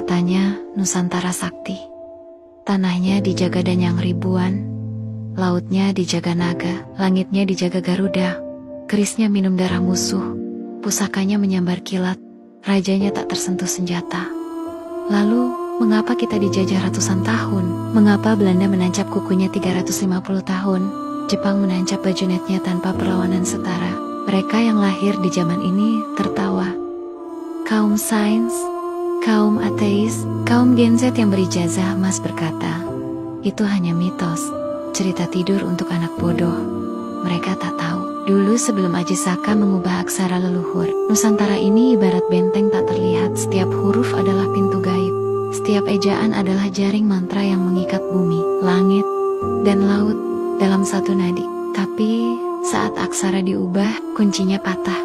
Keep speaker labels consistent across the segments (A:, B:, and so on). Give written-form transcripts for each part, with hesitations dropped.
A: Katanya Nusantara sakti. Tanahnya dijaga danyang ribuan, lautnya dijaga naga, langitnya dijaga Garuda, kerisnya minum darah musuh, pusakanya menyambar kilat, rajanya tak tersentuh senjata. Lalu, mengapa kita dijajah ratusan tahun? Mengapa Belanda menancap kukunya 350 tahun? Jepang menancap bajonetnya tanpa perlawanan setara. Mereka yang lahir di zaman ini tertawa. Kaum sains, kaum ateis, kaum Gen Z yang berijazah emas berkata, itu hanya mitos, cerita tidur untuk anak bodoh. Mereka tak tahu. Dulu sebelum Aji Saka mengubah aksara leluhur, Nusantara ini ibarat benteng tak terlihat. Setiap huruf adalah pintu gaib. Setiap ejaan adalah jaring mantra yang mengikat bumi, langit, dan laut dalam satu nadi. Tapi saat aksara diubah, kuncinya patah.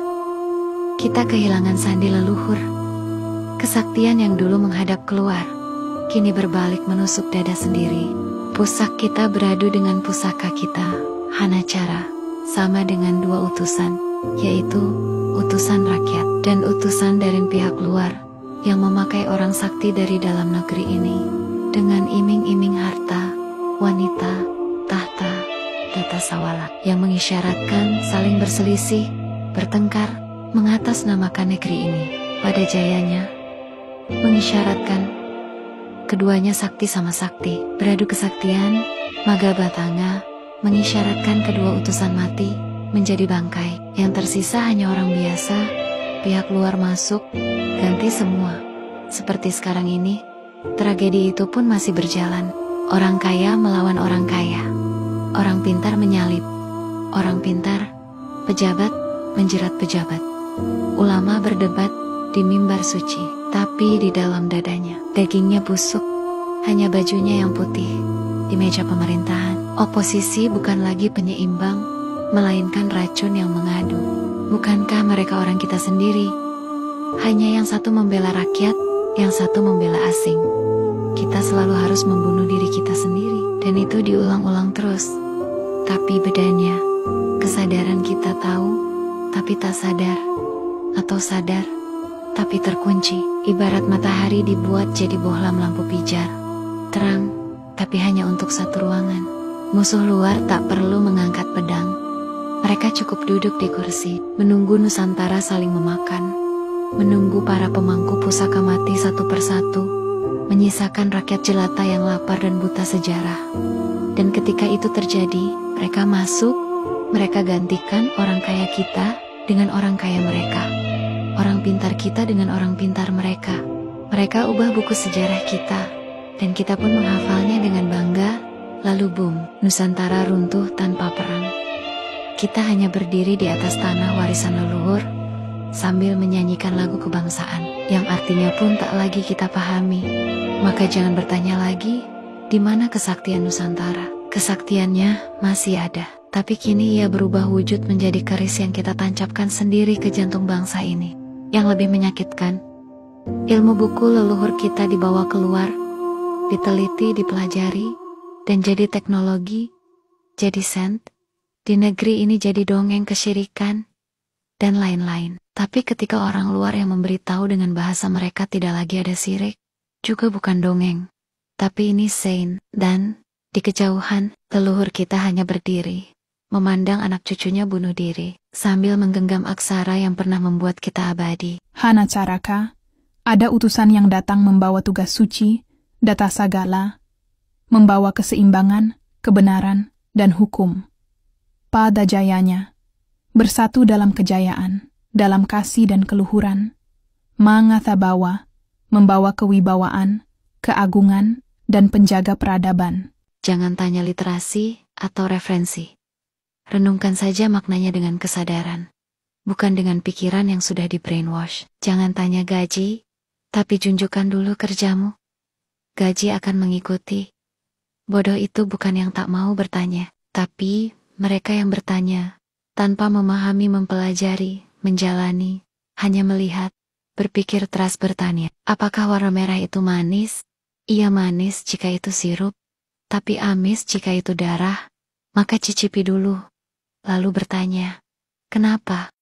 A: Kita kehilangan sandi leluhur. Kesaktian yang dulu menghadap keluar, kini berbalik menusuk dada sendiri. Pusak kita beradu dengan pusaka kita. Hanacara sama dengan dua utusan, yaitu utusan rakyat dan utusan dari pihak luar yang memakai orang sakti dari dalam negeri ini dengan iming-iming harta, wanita, tahta, tata sawala yang mengisyaratkan saling berselisih, bertengkar, mengatasnamakan negeri ini. Pada jayanya, mengisyaratkan keduanya sakti sama sakti, beradu kesaktian, maga batanga, mengisyaratkan kedua utusan mati, menjadi bangkai. Yang tersisa hanya orang biasa, pihak luar masuk, ganti semua. Seperti sekarang ini, tragedi itu pun masih berjalan. Orang kaya melawan orang kaya. Orang pintar menyalip. Orang pintar, pejabat, menjerat pejabat. Ulama berdebat di mimbar suci, tapi di dalam dadanya dagingnya busuk, hanya bajunya yang putih. Di meja pemerintahan, oposisi bukan lagi penyeimbang, melainkan racun yang mengadu. Bukankah mereka orang kita sendiri? Hanya yang satu membela rakyat, yang satu membela asing. Kita selalu harus membunuh diri kita sendiri, dan itu diulang-ulang terus. Tapi bedanya, kesadaran kita tahu, tapi tak sadar, atau sadar, tapi terkunci. Ibarat matahari dibuat jadi bohlam lampu pijar, terang, tapi hanya untuk satu ruangan. Musuh luar tak perlu mengangkat pedang. Mereka cukup duduk di kursi, menunggu Nusantara saling memakan, menunggu para pemangku pusaka mati satu persatu, menyisakan rakyat jelata yang lapar dan buta sejarah. Dan ketika itu terjadi, mereka masuk, mereka gantikan orang kaya kita dengan orang kaya mereka, orang pintar kita dengan orang pintar mereka. Mereka ubah buku sejarah kita, dan kita pun menghafalnya dengan bangga. Lalu boom, Nusantara runtuh tanpa perang. Kita hanya berdiri di atas tanah warisan leluhur, sambil menyanyikan lagu kebangsaan, yang artinya pun tak lagi kita pahami. Maka jangan bertanya lagi, di mana kesaktian Nusantara? Kesaktiannya masih ada, tapi kini ia berubah wujud menjadi keris yang kita tancapkan sendiri ke jantung bangsa ini. Yang lebih menyakitkan, ilmu buku leluhur kita dibawa keluar, diteliti, dipelajari, dan jadi teknologi, jadi sent, di negeri ini jadi dongeng kesyirikan, dan lain-lain. Tapi ketika orang luar yang memberitahu dengan bahasa mereka tidak lagi ada syirik, juga bukan dongeng, tapi ini saint. Dan di kejauhan, leluhur kita hanya berdiri, memandang anak cucunya bunuh diri, sambil menggenggam aksara yang pernah membuat kita abadi.
B: Hanacaraka, ada utusan yang datang membawa tugas suci, data sagala, membawa keseimbangan, kebenaran, dan hukum. Pada jayanya, bersatu dalam kejayaan, dalam kasih dan keluhuran. Mangathabawa, membawa kewibawaan, keagungan, dan penjaga peradaban.
A: Jangan tanya literasi atau referensi. Renungkan saja maknanya dengan kesadaran, bukan dengan pikiran yang sudah di brainwash. Jangan tanya gaji, tapi tunjukkan dulu kerjamu. Gaji akan mengikuti. Bodoh itu bukan yang tak mau bertanya, tapi mereka yang bertanya, tanpa memahami, mempelajari, menjalani, hanya melihat, berpikir teras bertanya. Apakah warna merah itu manis? Iya manis jika itu sirup, tapi amis jika itu darah. Maka cicipi dulu, lalu bertanya, kenapa?